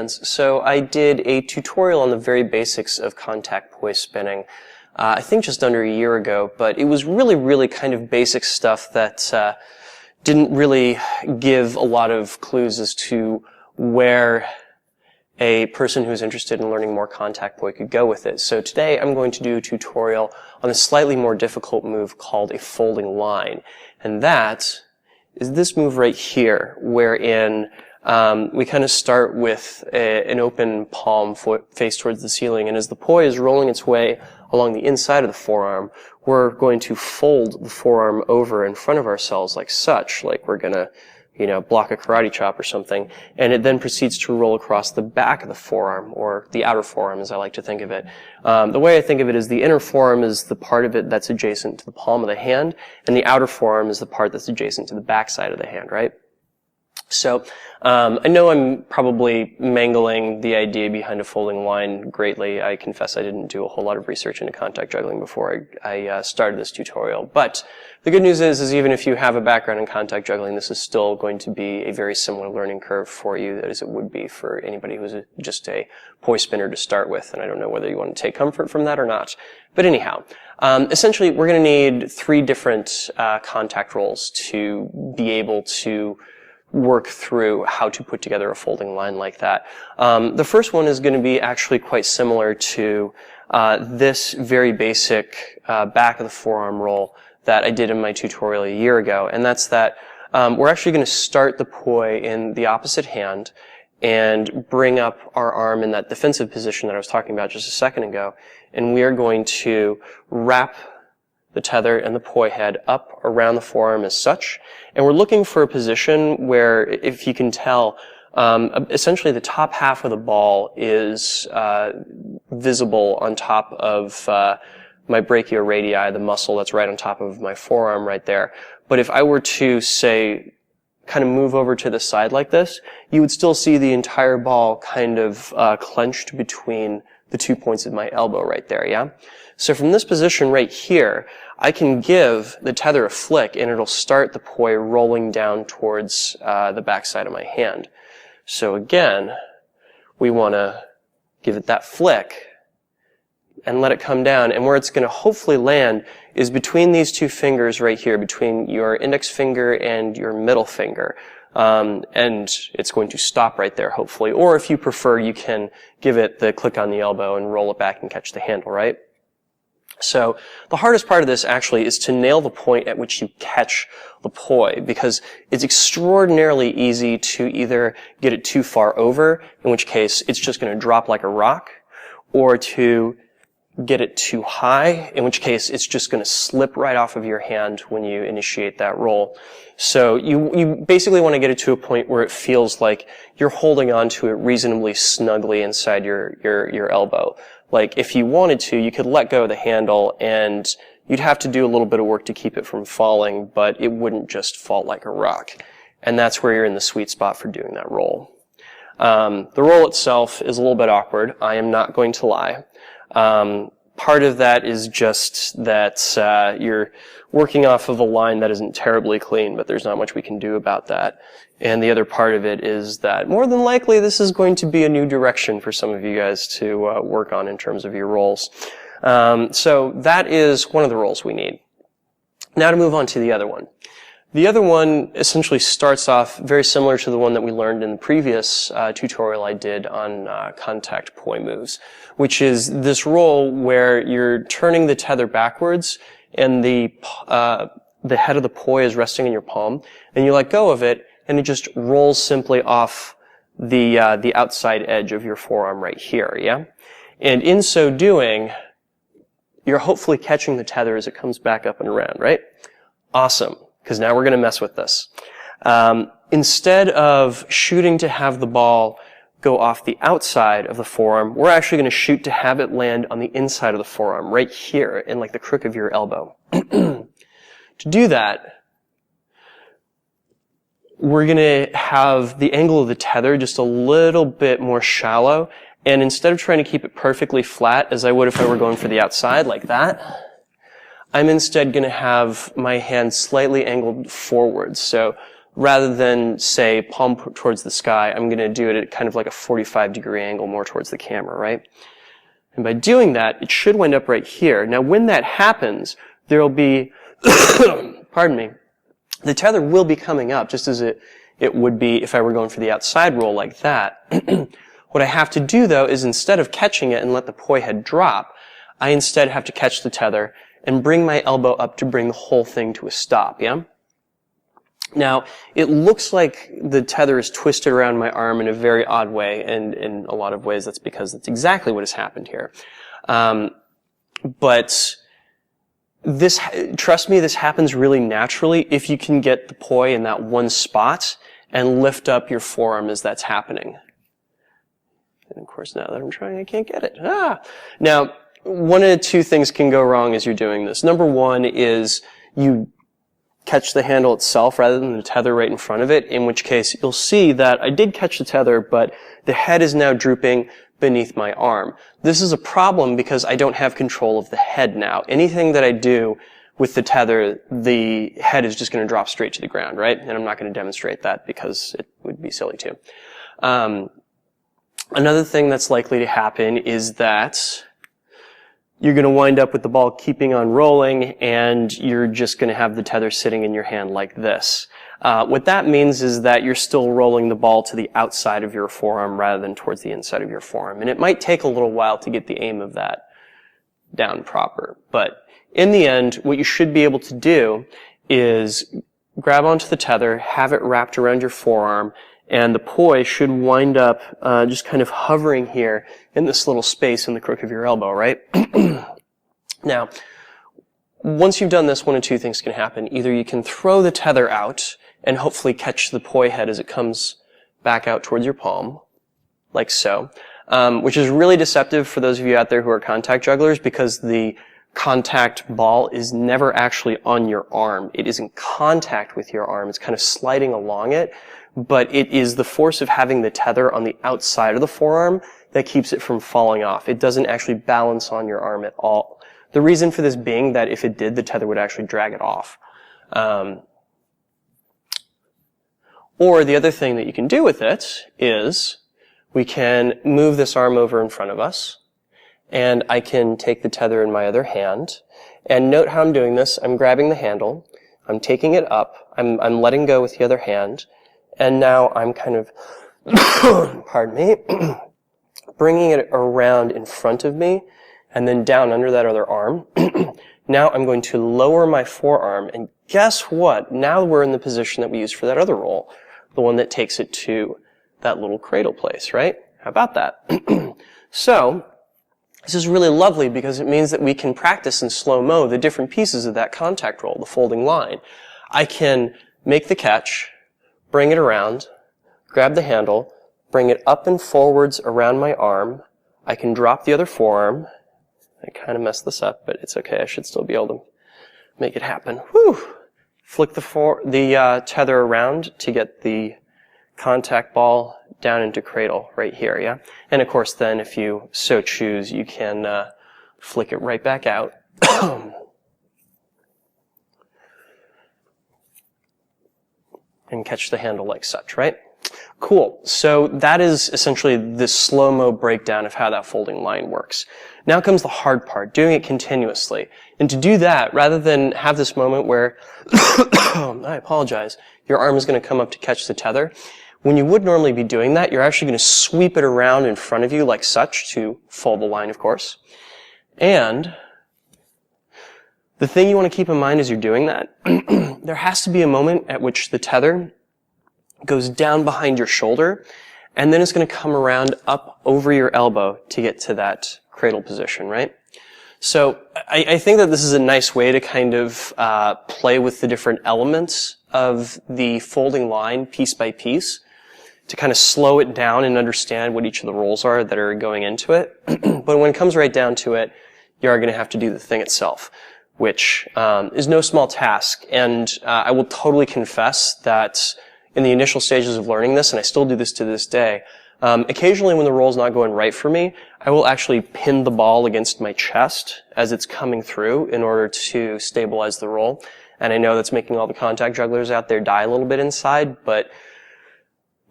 friends. So I did a tutorial on the very basics of contact poi spinning, I think just under a year ago, but it was really kind of basic stuff that didn't really give a lot of clues as to where a person who's interested in learning more contact poi could go with it. So today I'm going to do a tutorial on a slightly more difficult move called a folding line. And that is this move right here, wherein we kind of start with an open palm face towards the ceiling, and as the poi is rolling its way along the inside of the forearm, we're going to fold the forearm over in front of ourselves like such, like we're going to, block a karate chop or something, and it then proceeds to roll across the back of the forearm, or the outer forearm as I like to think of it. The way I think of it is the inner forearm is the part of it that's adjacent to the palm of the hand, and the outer forearm is the part that's adjacent to the back side of the hand, right? So, I know I'm probably mangling the idea behind a folding line greatly. I confess I didn't do a whole lot of research into contact juggling before I started this tutorial. But the good news is even if you have a background in contact juggling, this is still going to be a very similar learning curve for you as it would be for anybody who's just a poi spinner to start with. And I don't know whether you want to take comfort from that or not. But anyhow, essentially we're going to need 3 different contact rolls to be able to work through how to put together a folding line like that. The first one is going to be actually quite similar to this very basic back of the forearm roll that I did in my tutorial a year ago, and that's that we're actually going to start the poi in the opposite hand and bring up our arm in that defensive position that I was talking about just a second ago, and we are going to wrap the tether and the poi head up around the forearm as such. And we're looking for a position where, if you can tell, essentially the top half of the ball is visible on top of my brachioradii, the muscle that's right on top of my forearm right there. But if I were to, say, kind of move over to the side like this, you would still see the entire ball kind of clenched between the 2 points of my elbow right there, yeah? So from this position right here, I can give the tether a flick and it'll start the poi rolling down towards the backside of my hand. So again, we want to give it that flick and let it come down, and where it's going to hopefully land is between these 2 fingers right here, between your index finger and your middle finger. And it's going to stop right there, hopefully. Or if you prefer, you can give it the click on the elbow and roll it back and catch the handle, right? So the hardest part of this actually is to nail the point at which you catch the poi, because it's extraordinarily easy to either get it too far over, in which case it's just going to drop like a rock, or to get it too high, in which case it's just going to slip right off of your hand when you initiate that roll. So you basically want to get it to a point where it feels like you're holding on to it reasonably snugly inside your elbow. Like, if you wanted to, you could let go of the handle and you'd have to do a little bit of work to keep it from falling, but it wouldn't just fall like a rock. And that's where you're in the sweet spot for doing that roll. The roll itself is a little bit awkward. I am not going to lie. Part of that is just that you're working off of a line that isn't terribly clean, but there's not much we can do about that. And the other part of it is that more than likely this is going to be a new direction for some of you guys to work on in terms of your rolls. So that is one of the rolls we need. Now to move on to the other one. The other one essentially starts off very similar to the one that we learned in the previous tutorial I did on contact poi moves, which is this roll where you're turning the tether backwards and the head of the poi is resting in your palm, and you let go of it, and it just rolls simply off the outside edge of your forearm right here, yeah? And in so doing, you're hopefully catching the tether as it comes back up and around, right? Awesome. Because now we're going to mess with this. Instead of shooting to have the ball go off the outside of the forearm, we're actually going to shoot to have it land on the inside of the forearm, right here, in like the crook of your elbow. To do that, we're going to have the angle of the tether just a little bit more shallow, and instead of trying to keep it perfectly flat, as I would if I were going for the outside, like that, I'm instead going to have my hand slightly angled forward. So rather than, say, palm towards the sky, I'm going to do it at kind of like a 45-degree angle more towards the camera, right? And by doing that, it should wind up right here. Now, when that happens, there will be, pardon me, the tether will be coming up just as it would be if I were going for the outside roll like that. What I have to do, though, is instead of catching it and let the poi head drop, I instead have to catch the tether and bring my elbow up to bring the whole thing to a stop, yeah? Now, it looks like the tether is twisted around my arm in a very odd way, and in a lot of ways that's because that's exactly what has happened here. But this, trust me, this happens really naturally if you can get the poi in that one spot and lift up your forearm as that's happening. And of course, now that I'm trying, I can't get it. Now, one of two things can go wrong as you're doing this. Number one is you catch the handle itself rather than the tether right in front of it, in which case you'll see that I did catch the tether, but the head is now drooping beneath my arm. This is a problem because I don't have control of the head now. Anything that I do with the tether, the head is just going to drop straight to the ground, right? And I'm not going to demonstrate that because it would be silly to. Another thing that's likely to happen is that you're going to wind up with the ball keeping on rolling, and you're just going to have the tether sitting in your hand like this. What that means is that you're still rolling the ball to the outside of your forearm rather than towards the inside of your forearm. And it might take a little while to get the aim of that down proper. But in the end, what you should be able to do is grab onto the tether, have it wrapped around your forearm, and the poi should wind up just kind of hovering here in this little space in the crook of your elbow, right? Now, once you've done this, one of two things can happen. Either you can throw the tether out and hopefully catch the poi head as it comes back out towards your palm, like so, which is really deceptive for those of you out there who are contact jugglers because the contact ball is never actually on your arm. It is in contact with your arm. It's kind of sliding along it, but it is the force of having the tether on the outside of the forearm that keeps it from falling off. It doesn't actually balance on your arm at all. The reason for this being that if it did, the tether would actually drag it off. Or the other thing that you can do with it is we can move this arm over in front of us, and I can take the tether in my other hand. And note how I'm doing this. I'm grabbing the handle, I'm taking it up, I'm letting go with the other hand, and now I'm kind of, pardon me, bringing it around in front of me and then down under that other arm. Now I'm going to lower my forearm, and guess what? Now we're in the position that we used for that other roll, the one that takes it to that little cradle place, right? How about that? So, this is really lovely because it means that we can practice in slow-mo the different pieces of that contact roll, the folding line. I can make the catch, bring it around, grab the handle, bring it up and forwards around my arm. I can drop the other forearm. I kind of messed this up, but it's okay. I should still be able to make it happen. Whew! Flick the tether around to get the contact ball down into cradle right here, yeah? And of course then, if you so choose, you can flick it right back out. And catch the handle like such, right? Cool. So that is essentially the slow-mo breakdown of how that folding line works. Now comes the hard part, doing it continuously. And to do that, rather than have this moment where, I apologize, your arm is going to come up to catch the tether, when you would normally be doing that, you're actually going to sweep it around in front of you like such to fold the line, of course. And the thing you want to keep in mind as you're doing that, there has to be a moment at which the tether goes down behind your shoulder, and then it's going to come around up over your elbow to get to that cradle position, right? So I think that this is a nice way to kind of play with the different elements of the folding line piece by piece, to kind of slow it down and understand what each of the rolls are that are going into it. But when it comes right down to it, you are going to have to do the thing itself, which is no small task. And I will totally confess that in the initial stages of learning this, and I still do this to this day, occasionally when the roll's not going right for me, I will actually pin the ball against my chest as it's coming through in order to stabilize the roll. And I know that's making all the contact jugglers out there die a little bit inside, but,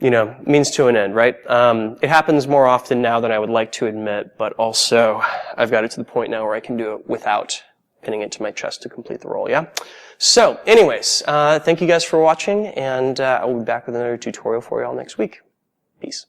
you know, means to an end, right? It happens more often now than I would like to admit, but also I've got it to the point now where I can do it without pinning it to my chest to complete the roll, yeah? So, anyways, thank you guys for watching, and I'll be back with another tutorial for you all next week. Peace.